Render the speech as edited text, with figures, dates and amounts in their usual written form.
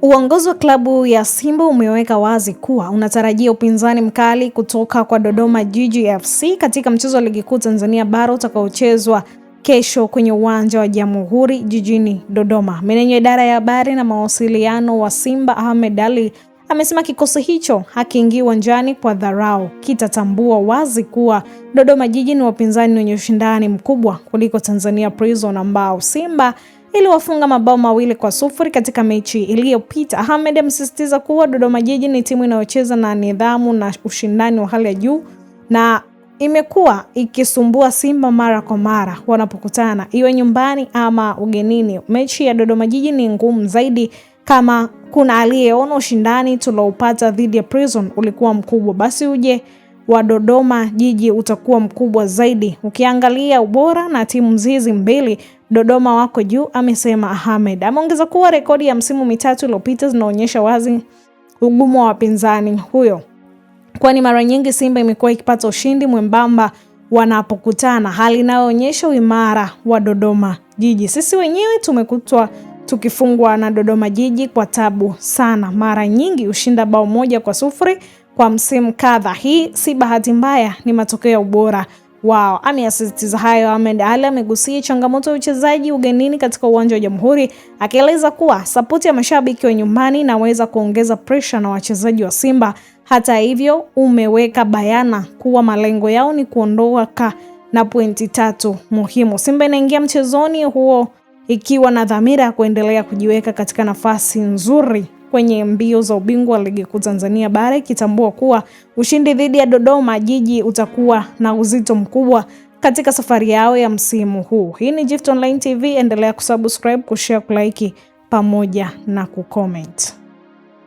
Uongozi wa klabu ya Simba umeweka wazi kuwa unatarajia upinzani mkali kutoka kwa Dodoma Jiji FC katika mchezo wa Ligi Kuu Tanzania Bara utakaochezwa kesho kwenye uwanja wa Jamhuri jijini Dodoma. Meneja idara ya habari na mawasiliano wa Simba Ahmed Ally amesema kikosi hicho hakiingii uwanjani kwa dharau, kitatambua wazi kuwa Dodoma Jiji ni wapinzani wenye ushindani mkubwa kuliko Tanzania Prison ambao Simba iliwafunga mabao 2-0 katika mechi iliyopita. Ahmed amesisitiza kuwa Dodoma Jiji ni timu inayocheza na nidhamu na ushindani wa hali ya juu na imekuwa ikisumbua Simba mara kwa mara wanapokutana, iwe nyumbani ama ugenini. Mechi ya Dodoma Jiji ni ngumu zaidi. Kama kuna aliyeona ushindani tuloupata dhidi ya Prison ulikuwa mkubwa, basi uje wa Dodoma Jiji utakuwa mkubwa zaidi. Ukiangalia ubora na timu hizi mbili, Dodoma wako juu, amesema Ahmed. Ameongeza kuwa rekodi ya msimu mitatu iliyopita zinaonyesha wazi ugumu wa wapinzani huyo, kwani mara nyingi Simba imekuwa ikipata ushindi mwembamba wanapokutana, hali inayoonyesha uimara wa Dodoma Jiji. Sisi wenyewe tumekutwa tukifungwa na Dodoma Jiji kwa tabu sana, mara nyingi ushinda bao 1-0 kwa msimu kadha. Hii si bahati mbaya, ni matokeo ya ubora wao. Ameyasisitiza hayo Ahmed Ally amegusia changamoto ya uchezaji ugenini katika uwanja wa Jamhuri, akieleza kuwa sapoti ya mashabiki wa nyumbani inaweza kuongeza pressure na wachezaji wa Simba. Hata hivyo, umeweka bayana kuwa malengo yao ni kuondoka na pointi 3 muhimu. Simba inaingia mchezoni huo ikiwa na dhamira ya kuendelea kujiweka katika nafasi nzuri kwenye mbio za ubingwa wa Ligi Kuu Tanzania Bara, ikitambua kuwa ushindi dhidi ya Dodoma Jiji utakuwa na uzito mkubwa katika safari yao ya msimu huu. Hii ni Gift Online TV, endelea kusubscribe, kushare, kulike pamoja na kucomment.